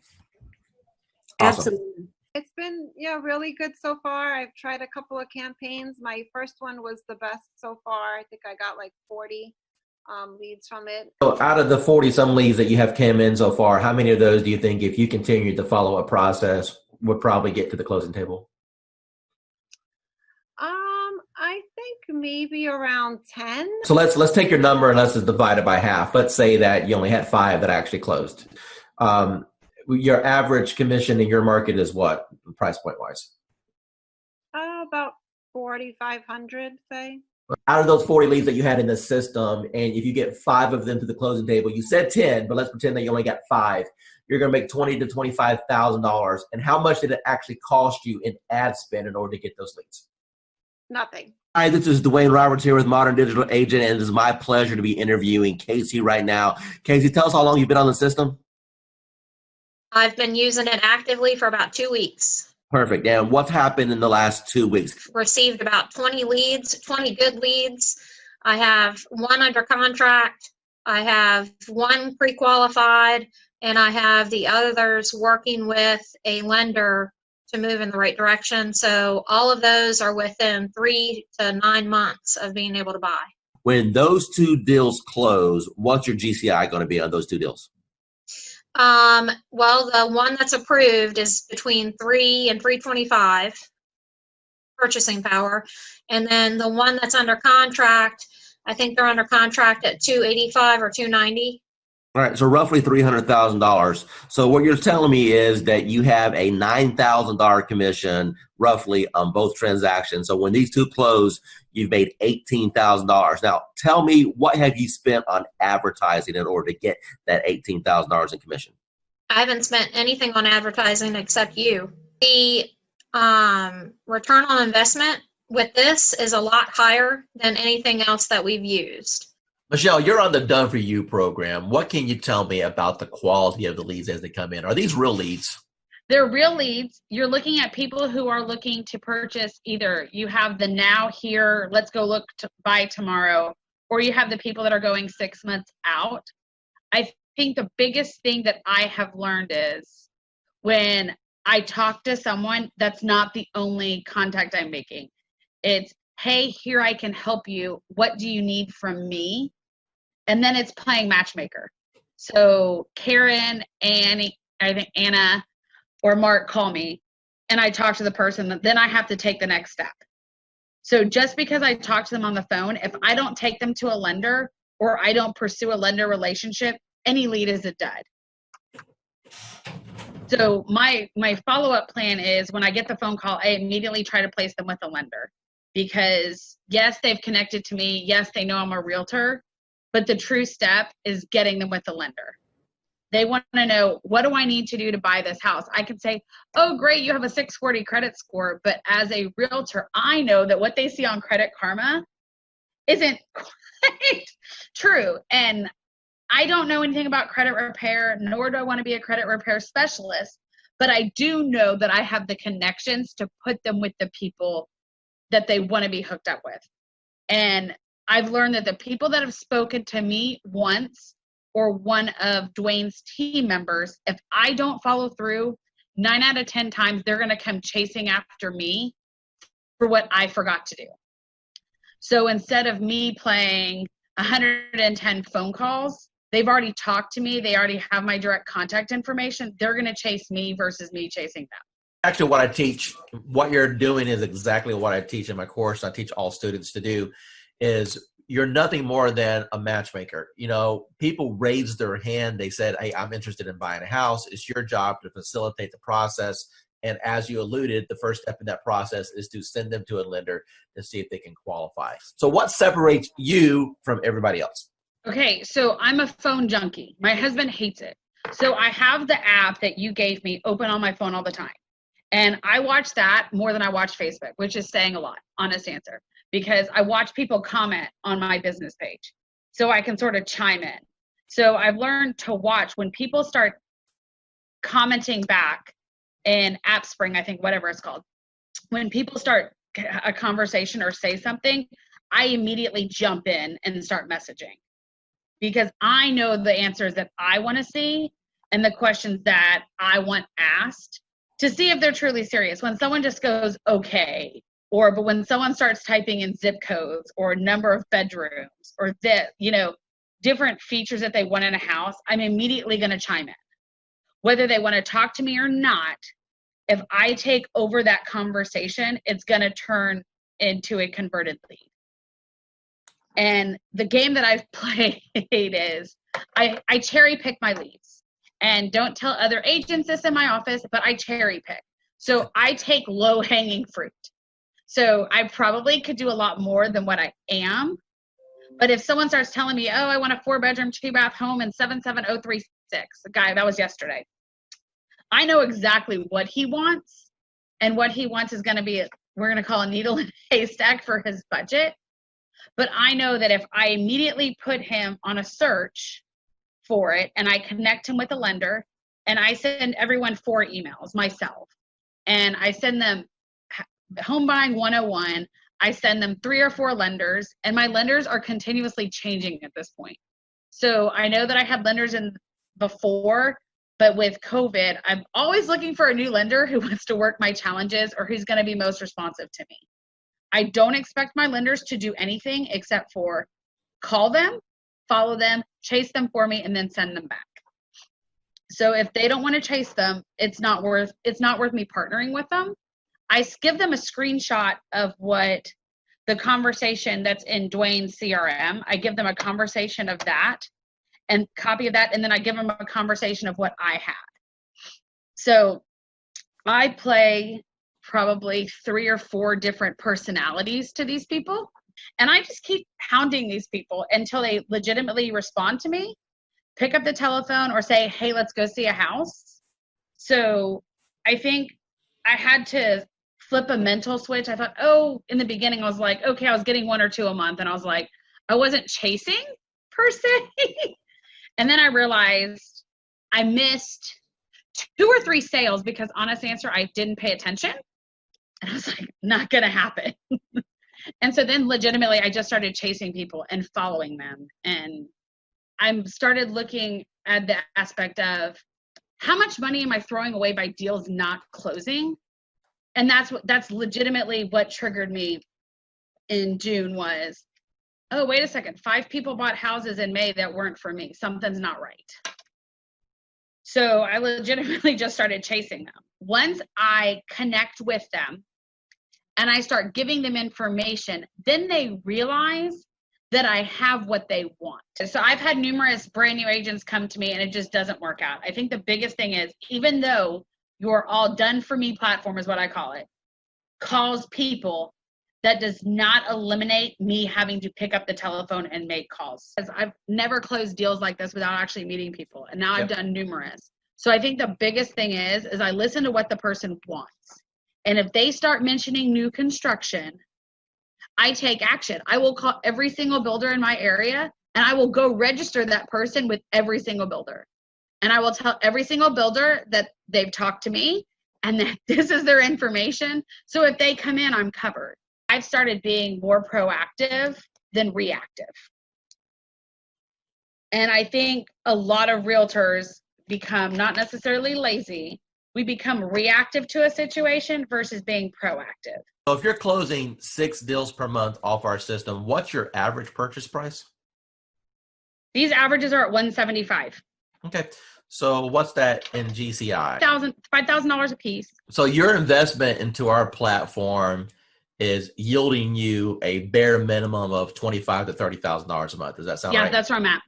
Awesome. Absolutely. It's been, really good so far. I've tried a couple of campaigns. My first one was the best so far. I think I got like 40 leads from it. So out of the 40-some leads that you have come in so far, how many of those do you think, if you continue the follow-up process, would probably get to the closing table? I think maybe around 10. So let's take your number and let's just divide it by half. Let's say that you only had 5 that actually closed. Your average commission in your market is what, price point wise? About 4,500, say. Out of those 40 leads that you had in the system, and if you get 5 of them to the closing table, you said 10, but let's pretend that you only got 5. You're going to make $20,000 to $25,000. And how much did it actually cost you in ad spend in order to get those leads? Nothing. Hi, this is Dwayne Roberts here with Modern Digital Agent, and it is my pleasure to be interviewing Casey right now. Casey, tell us how long you've been on the system. I've been using it actively for about 2 weeks. Perfect. And what's happened in the last 2 weeks? Received about 20 leads, 20 good leads. I have 1 under contract. I have 1 pre-qualified, and I have the others working with a lender to move in the right direction. So all of those are within 3 to 9 months of being able to buy. When those 2 deals close, what's your GCI going to be on those 2 deals? Well, the one that's approved is between 3 and 325. purchasing power. And then the one that's under contract, I think they're under contract at 285 or 290. All right, so roughly $300,000. So what you're telling me is that you have a $9,000 commission roughly on both transactions. So when these two close, you've made $18,000. Now, tell me, what have you spent on advertising in order to get that $18,000 in commission? I haven't spent anything on advertising except you. The return on investment with this is a lot higher than anything else that we've used. Michelle, you're on the Done For You program. What can you tell me about the quality of the leads as they come in? Are these real leads? They're real leads. You're looking at people who are looking to purchase. Either you have the now, here, let's go look to buy tomorrow, or you have the people that are going 6 months out. I think the biggest thing that I have learned is when I talk to someone, that's not the only contact I'm making. It's, hey, here, I can help you. What do you need from me? And then it's playing matchmaker. So Karen, Annie, I think Anna or Mark call me and I talk to the person, then I have to take the next step. So just because I talk to them on the phone, if I don't take them to a lender or I don't pursue a lender relationship, any lead is a dud. So my follow-up plan is when I get the phone call, I immediately try to place them with a lender, because yes, they've connected to me. Yes, they know I'm a realtor, but the true step is getting them with a lender. They want to know, what do I need to do to buy this house? I can say, oh, great, you have a 640 credit score. But as a realtor, I know that what they see on Credit Karma isn't quite true. And I don't know anything about credit repair, nor do I want to be a credit repair specialist. But I do know that I have the connections to put them with the people that they want to be hooked up with. And I've learned that the people that have spoken to me once or one of Dwayne's team members, if I don't follow through, 9 out of 10 times, they're going to come chasing after me for what I forgot to do. So instead of me playing 110 phone calls, they've already talked to me. They already have my direct contact information. They're going to chase me versus me chasing them. Actually, what I teach, what you're doing is exactly what I teach in my course. I teach all students to do is you're nothing more than a matchmaker. You know, people raised their hand. They said, hey, I'm interested in buying a house. It's your job to facilitate the process. And as you alluded, the first step in that process is to send them to a lender to see if they can qualify. So what separates you from everybody else? Okay, so I'm a phone junkie. My husband hates it. So I have the app that you gave me open on my phone all the time. And I watch that more than I watch Facebook, which is saying a lot, honest answer, because I watch people comment on my business page so I can sort of chime in. So I've learned to watch when people start commenting back in AppSpring, I think, whatever it's called. When people start a conversation or say something, I immediately jump in and start messaging, because I know the answers that I want to see and the questions that I want asked to see if they're truly serious. When someone just goes, okay, but when someone starts typing in zip codes or number of bedrooms or different features that they want in a house, I'm immediately going to chime in. Whether they want to talk to me or not, if I take over that conversation, it's going to turn into a converted lead. And the game that I've played is I cherry pick my leads. And don't tell other agents this in my office, but I cherry pick. So I take low hanging fruit. So I probably could do a lot more than what I am. But if someone starts telling me, oh, I want a 4-bedroom, 2-bath home in 77036, the guy, that was yesterday, I know exactly what he wants. And what he wants is going to be, we're going to call a needle in a haystack for his budget. But I know that if I immediately put him on a search for it and I connect him with a lender, and I send everyone 4 emails myself, and I send them Home Buying 101, I send them 3 or 4 lenders, and my lenders are continuously changing at this point. So I know that I had lenders in before, but with COVID, I'm always looking for a new lender who wants to work my challenges or who's going to be most responsive to me. I don't expect my lenders to do anything except for call them, follow them, chase them for me, and then send them back. So if they don't want to chase them, it's not worth me partnering with them. I give them a screenshot of what the conversation that's in Dwayne's CRM. I give them a conversation of that and copy of that, and then I give them a conversation of what I had. So I play probably 3 or 4 different personalities to these people, and I just keep hounding these people until they legitimately respond to me, pick up the telephone, or say, hey, let's go see a house. So I think I had to flip a mental switch. I thought, in the beginning I was like, okay, I was getting 1 or 2 a month, and I was like, I wasn't chasing per se. And then I realized I missed 2 or 3 sales because, honest answer, I didn't pay attention. And I was like, not gonna happen. And so then legitimately I just started chasing people and following them. And I started looking at the aspect of how much money am I throwing away by deals not closing? And that's legitimately what triggered me in June was, oh, wait a second, 5 people bought houses in May that weren't for me. Something's not right. So I legitimately just started chasing them. Once I connect with them and I start giving them information, then they realize that I have what they want. So I've had numerous brand new agents come to me and it just doesn't work out. I think the biggest thing is, even though your all done for me platform is what I call it, calls people, that does not eliminate me having to pick up the telephone and make calls. Because I've never closed deals like this without actually meeting people. And now I've done numerous. So I think the biggest thing is I listen to what the person wants. And if they start mentioning new construction, I take action. I will call every single builder in my area and I will go register that person with every single builder. And I will tell every single builder that they've talked to me and that this is their information. So if they come in, I'm covered. I've started being more proactive than reactive. And I think a lot of realtors become not necessarily lazy. We become reactive to a situation versus being proactive. So if you're closing 6 deals per month off our system, what's your average purchase price? These averages are at $175. Okay. So what's that in GCI? $5,000 a piece. So your investment into our platform is yielding you a bare minimum of $25,000 to $30,000 a month. Does that sound right? Yeah, that's where I'm at.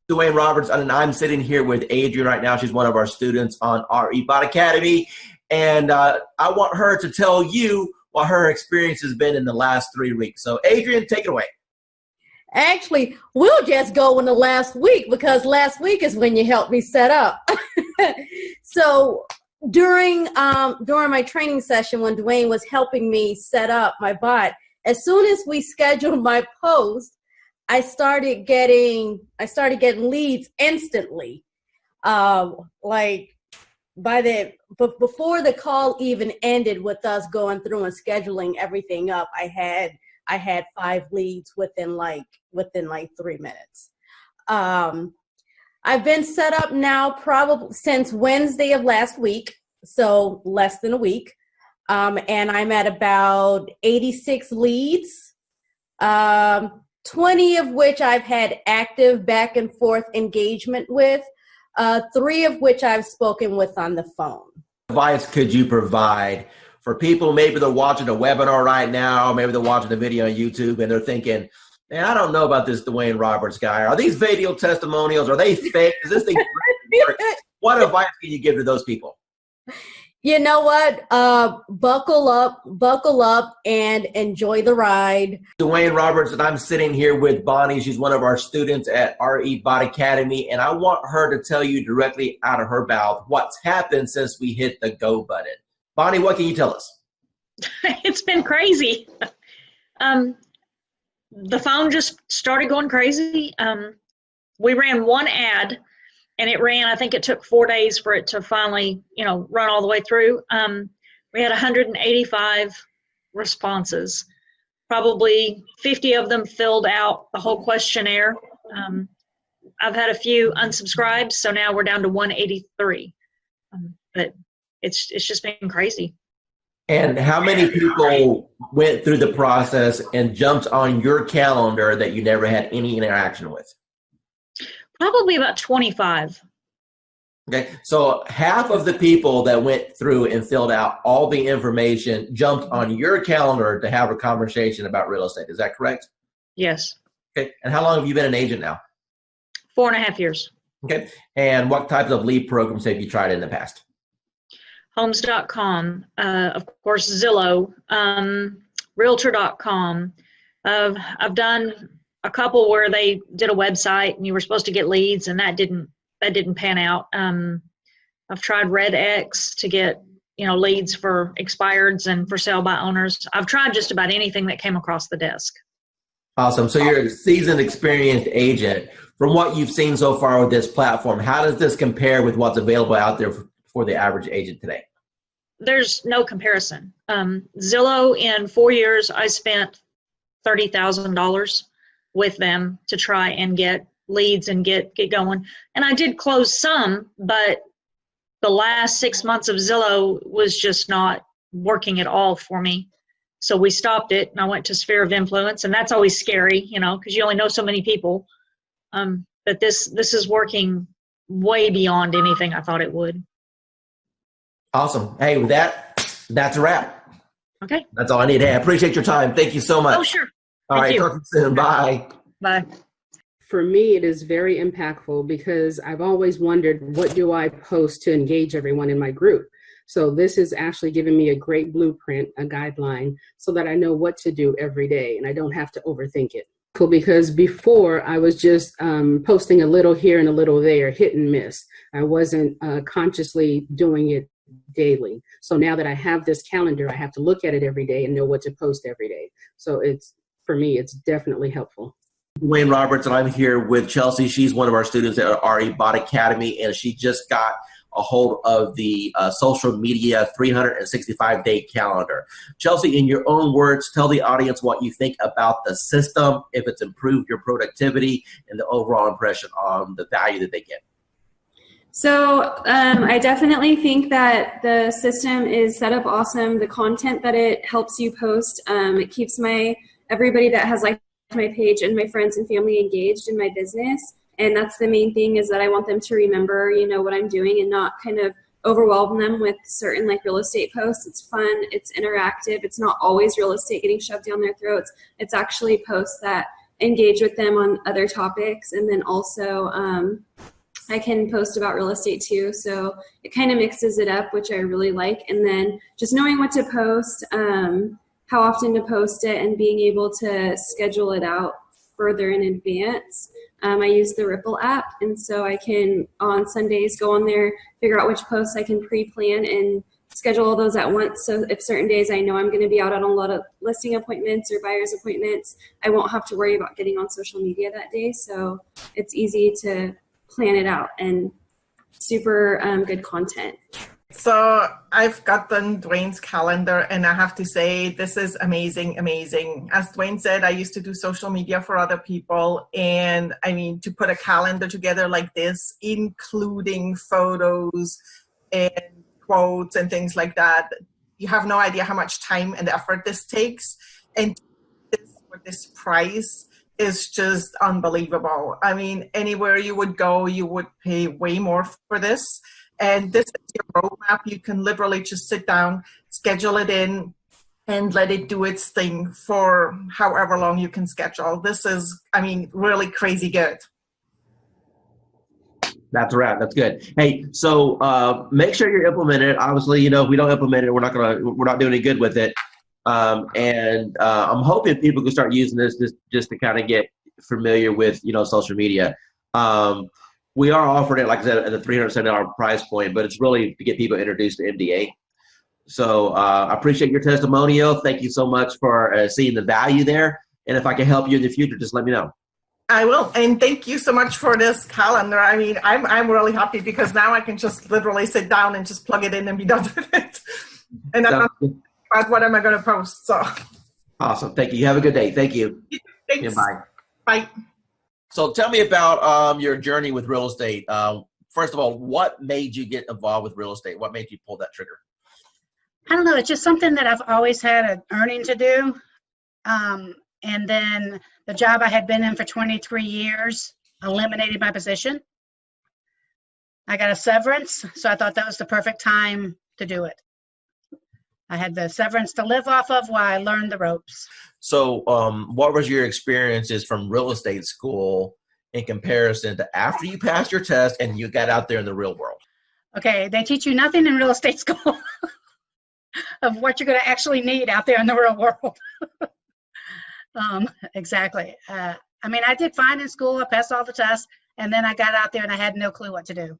Dwayne Roberts, and I'm sitting here with Adrian right now. She's one of our students on RE Bot Academy. And I want her to tell you what her experience has been in the last 3 weeks. So Adrian, take it away. Actually, we'll just go in the last week because last week is when you helped me set up. So during my training session when Dwayne was helping me set up my bot, as soon as we scheduled my post, I started getting leads instantly. Like before the call even ended with us going through and scheduling everything up, I had 5 leads within 3 minutes. I've been set up now probably since Wednesday of last week, so less than a week. And I'm at about 86 leads, 20 of which I've had active back and forth engagement with, 3 of which I've spoken with on the phone. What advice could you provide for people? Maybe they're watching a webinar right now, maybe they're watching a video on YouTube and they're thinking, man, I don't know about this Dwayne Roberts guy. Are these video testimonials? Are they fake? Is this thing What advice can you give to those people? You know what? Buckle up and enjoy the ride. Dwayne Roberts, and I'm sitting here with Bonnie. She's one of our students at RE Bot Academy, and I want her to tell you directly out of her mouth what's happened since we hit the go button. Bonnie, what can you tell us? It's been crazy. The phone just started going crazy. We ran one ad, and it ran, I think it took 4 days for it to finally, run all the way through. We had 185 responses. Probably 50 of them filled out the whole questionnaire. I've had a few unsubscribed, so now we're down to 183. But it's just been crazy. And how many people went through the process and jumped on your calendar that you never had any interaction with? Probably about 25. Okay, so half of the people that went through and filled out all the information jumped on your calendar to have a conversation about real estate. Is that correct? Yes. Okay, and how long have you been an agent now? 4.5 years. Okay, and what types of lead programs have you tried in the past? Homes.com, of course, Zillow, Realtor.com. I've done a couple where they did a website and you were supposed to get leads, and that didn't pan out. I've tried RedX to get leads for expireds and for sale by owners. I've tried just about anything that came across the desk. Awesome. So you're a seasoned, experienced agent. From what you've seen so far with this platform, how does this compare with what's available out there for the average agent today? There's no comparison. Zillow, in 4 years, I spent $30,000 with them to try and get leads and get going. And I did close some, but the last 6 months of Zillow was just not working at all for me. So we stopped it, and I went to Sphere of Influence, and that's always scary, because you only know so many people. But this is working way beyond anything I thought it would. Awesome. Hey, with that's a wrap. Okay. That's all I need. Hey, I appreciate your time. Thank you so much. Oh, sure. All right. Talk to you soon. Bye. Bye. For me, it is very impactful because I've always wondered, what do I post to engage everyone in my group? So this is actually giving me a great blueprint, a guideline, so that I know what to do every day and I don't have to overthink it. Cool, because before I was just posting a little here and a little there, hit and miss. I wasn't consciously doing it daily. So now that I have this calendar, I have to look at it every day and know what to post every day. So for me, it's definitely helpful. Wayne Roberts, and I'm here with Chelsea. She's one of our students at our Bot Academy, and she just got a hold of the social media 365-day calendar. Chelsea, in your own words, tell the audience what you think about the system, if it's improved your productivity, and the overall impression on the value that they get. So I definitely think that the system is set up awesome. The content that it helps you post, it keeps everybody that has liked my page and my friends and family engaged in my business. And that's the main thing, is that I want them to remember, what I'm doing and not kind of overwhelm them with certain real estate posts. It's fun, it's interactive, it's not always real estate getting shoved down their throats. It's actually posts that engage with them on other topics. And then also I can post about real estate too. So it kind of mixes it up, which I really like. And then just knowing what to post, how often to post it, and being able to schedule it out further in advance. I use the Ripple app, and so I can, on Sundays, go on there, figure out which posts I can pre-plan and schedule all those at once. So if certain days I know I'm going to be out on a lot of listing appointments or buyer's appointments, I won't have to worry about getting on social media that day. So it's easy to plan it out, and super good content. So I've gotten Dwayne's calendar, and I have to say, this is amazing, amazing. As Dwayne said, I used to do social media for other people. And I mean, to put a calendar together like this, including photos and quotes and things like that, you have no idea how much time and effort this takes. And for this price is just unbelievable. I mean, anywhere you would go, you would pay way more for this. And this is your roadmap. You can literally just sit down, schedule it in, and let it do its thing for however long you can schedule. This is, I mean, really crazy good. That's a wrap. That's good. Hey, so make sure you're implementing it. Obviously, if we don't implement it, we're not doing any good with it. And I'm hoping people can start using this just to kind of get familiar with, social media. We are offering it, like I said, at a $370 price point, but it's really to get people introduced to MDA. So I appreciate your testimonial. Thank you so much for seeing the value there. And if I can help you in the future, just let me know. I will. And thank you so much for this calendar. I mean, I'm really happy because now I can just literally sit down and just plug it in and be done with it. And I'm not about what am I going to post. So awesome. Thank you. You have a good day. Thank you. Thanks. Yeah, bye. Bye. So tell me about your journey with real estate. First of all, what made you get involved with real estate? What made you pull that trigger? I don't know. It's just something that I've always had an earning to do. And then the job I had been in for 23 years eliminated my position. I got a severance, so I thought that was the perfect time to do it. I had the severance to live off of while I learned the ropes. So what was your experiences from real estate school in comparison to after you passed your test and you got out there in the real world? Okay, they teach you nothing in real estate school of what you're going to actually need out there in the real world. Exactly. I mean, I did fine in school. I passed all the tests, and then I got out there and I had no clue what to do.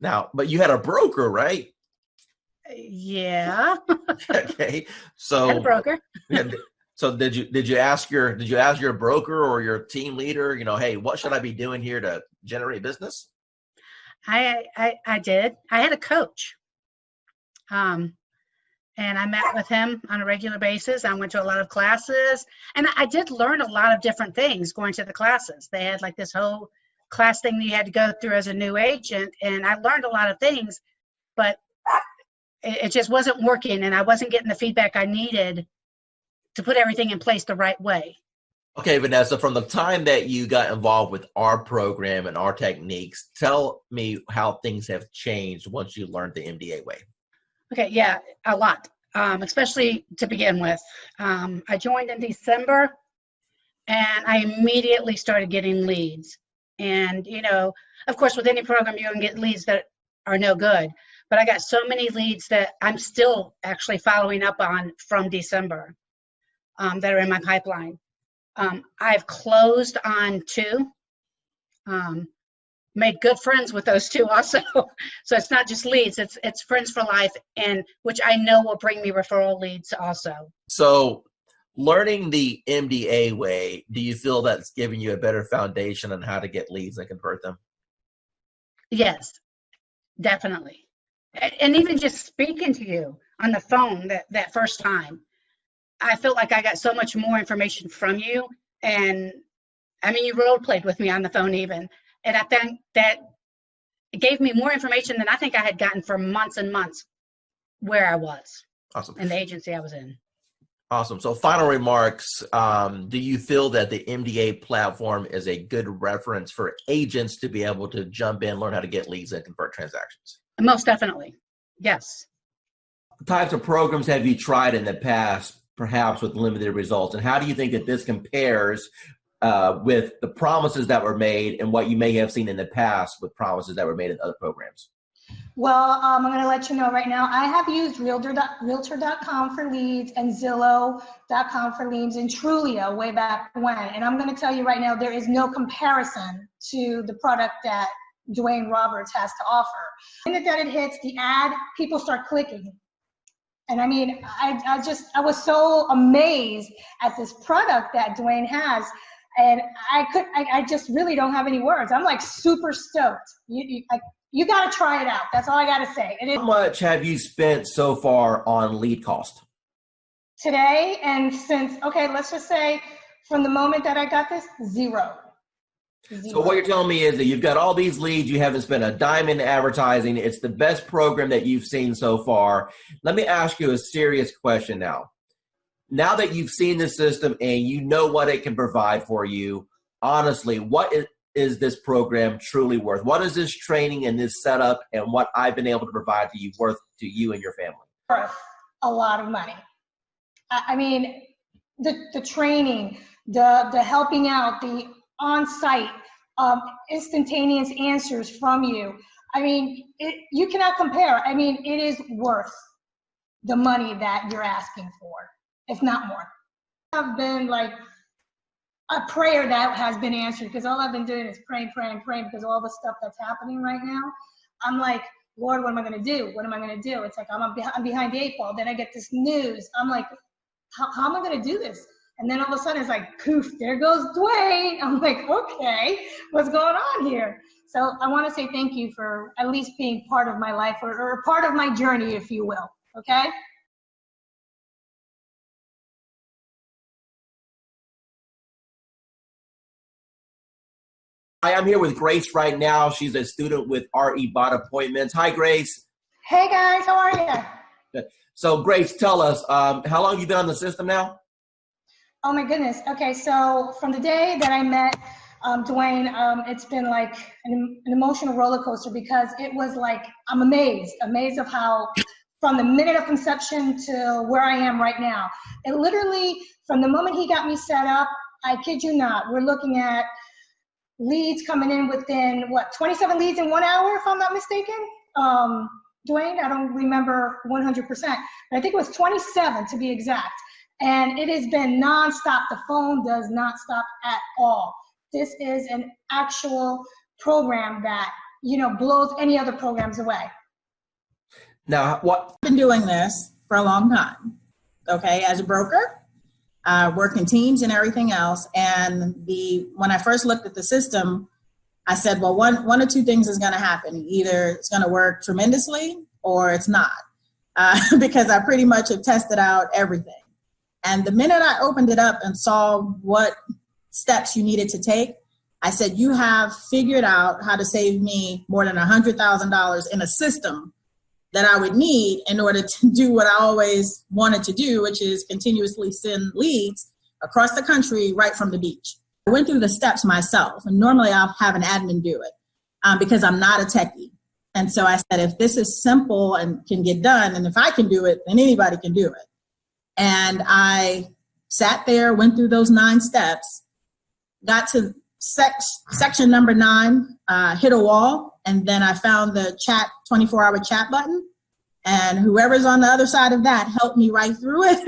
Now, but you had a broker, right? Yeah. Okay. So I had a broker. So did you ask your broker or your team leader, hey, what should I be doing here to generate business? I did. I had a coach. And I met with him on a regular basis. I went to a lot of classes, and I did learn a lot of different things going to the classes. They had like this whole class thing that you had to go through as a new agent, and I learned a lot of things, but it just wasn't working, and I wasn't getting the feedback I needed to put everything in place the right way. Okay, Vanessa, from the time that you got involved with our program and our techniques, tell me how things have changed once you learned the MDA way. Okay, yeah, a lot, especially to begin with. I joined in December, and I immediately started getting leads. And, of course, with any program, you're going to get leads that are no good. But I got so many leads that I'm still actually following up on from December that are in my pipeline. I've closed on 2. Made good friends with those 2 also. So it's not just leads, it's friends for life, and which I know will bring me referral leads also. So Learning the MDA way, do you feel that's giving you a better foundation on how to get leads and convert them? Yes, definitely. And even just speaking to you on the phone that first time, I felt like I got so much more information from you. And I mean, you role played with me on the phone even. And I think that it gave me more information than I think I had gotten for months and months where I was. Awesome. In the agency I was in. Awesome. So final remarks, do you feel that the MDA platform is a good reference for agents to be able to jump in, learn how to get leads and convert transactions? Most definitely. Yes. What types of programs have you tried in the past, perhaps with limited results? And how do you think that this compares with the promises that were made and what you may have seen in the past with promises that were made in other programs? Well, I'm going to let you know right now, I have used Realtor.com for leads and Zillow.com for leads and Trulio way back when. And I'm going to tell you right now, there is no comparison to the product that Dwayne Roberts has to offer. The minute that it hits the ad, people start clicking. And I mean, I was so amazed at this product that Dwayne has. And I just really don't have any words. I'm like super stoked. You got to try it out. That's all I got to say. How much have you spent so far on lead cost? Today and since, okay, let's just say from the moment that I got this, zero. So what you're telling me is that you've got all these leads, you haven't spent a dime in advertising. It's the best program that you've seen so far. Let me ask you a serious question now. Now that you've seen the system and you know what it can provide for you, honestly, what is this program truly worth? What is this training and this setup and what I've been able to provide to you worth to you and your family? Worth a lot of money. I mean, the training, the helping out, the on-site instantaneous answers from you. I mean, you cannot compare. I mean, it is worth the money that you're asking for, if not more. I've been like a prayer that has been answered because all I've been doing is praying because of all the stuff that's happening right now. I'm like, Lord, what am I going to do? What am I going to do? It's like I'm behind the 8 ball. Then I get this news. I'm like, how am I going to do this? And then all of a sudden it's like, poof, there goes Dwayne. I'm like, okay, what's going on here? So I want to say thank you for at least being part of my life or part of my journey, if you will. Okay. Hi, I'm here with Grace right now. She's a student with RE Bot Appointments. Hi, Grace. Hey, guys. How are you? Good. So, Grace, tell us, how long have you been on the system now? Oh, my goodness. Okay, so from the day that I met Dwayne, it's been like an emotional roller coaster because it was like, I'm amazed of how from the minute of conception to where I am right now. It literally, from the moment he got me set up, I kid you not, we're looking at leads coming in within, 27 leads in 1 hour, if I'm not mistaken? Dwayne, I don't remember 100%, but I think it was 27 to be exact. And it has been nonstop. The phone does not stop at all. This is an actual program that, blows any other programs away. Now, what? I've been doing this for a long time, okay, as a broker, work in teams and everything else. And when I first looked at the system, I said, well, one or two things is going to happen. Either it's going to work tremendously or it's not, because I pretty much have tested out everything. And the minute I opened it up and saw what steps you needed to take, I said, you have figured out how to save me more than $100,000 in a system that I would need in order to do what I always wanted to do, which is continuously send leads across the country right from the beach. I went through the steps myself, and normally I'll have an admin do it because I'm not a techie. And so I said, if this is simple and can get done, and if I can do it, then anybody can do it. And I sat there, went through those 9 steps, got to section number 9, hit a wall, and then I found the 24-hour chat button, and whoever's on the other side of that helped me right through it.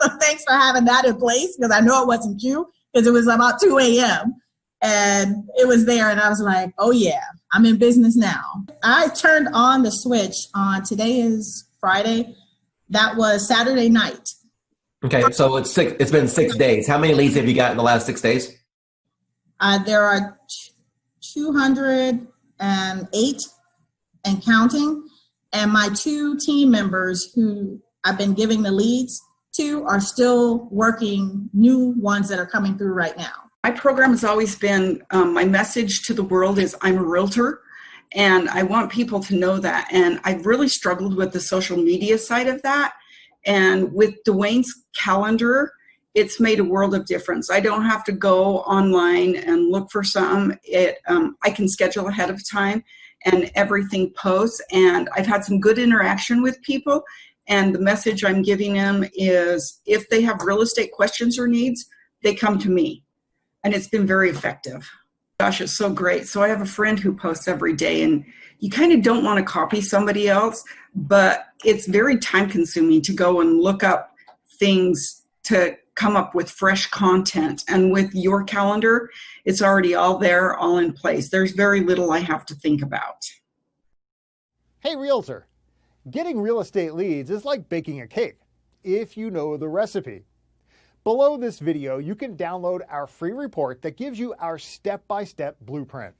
So thanks for having that in place, because I know it wasn't you, because it was about 2 a.m. and it was there, and I was like, oh yeah, I'm in business now. I turned on the switch on, today is Friday, that was Saturday night. Okay, so it's been 6 days. How many leads have you got in the last 6 days? There are 208 and counting, and my 2 team members who I've been giving the leads to are still working new ones that are coming through right now. My program has always been, my message to the world is I'm a realtor, and I want people to know that. And I've really struggled with the social media side of that. And with Dwayne's calendar, it's made a world of difference. I don't have to go online and look for something. I can schedule ahead of time and everything posts. And I've had some good interaction with people. And the message I'm giving them is if they have real estate questions or needs, they come to me. And it's been very effective. Gosh, it's so great. So I have a friend who posts every day, and you kind of don't want to copy somebody else, but it's very time consuming to go and look up things to come up with fresh content. And with your calendar, it's already all there, all in place. There's very little I have to think about. Hey, realtor. Getting real estate leads is like baking a cake, if you know the recipe. Below this video, you can download our free report that gives you our step-by-step blueprint.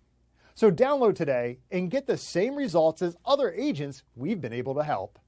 So download today and get the same results as other agents we've been able to help.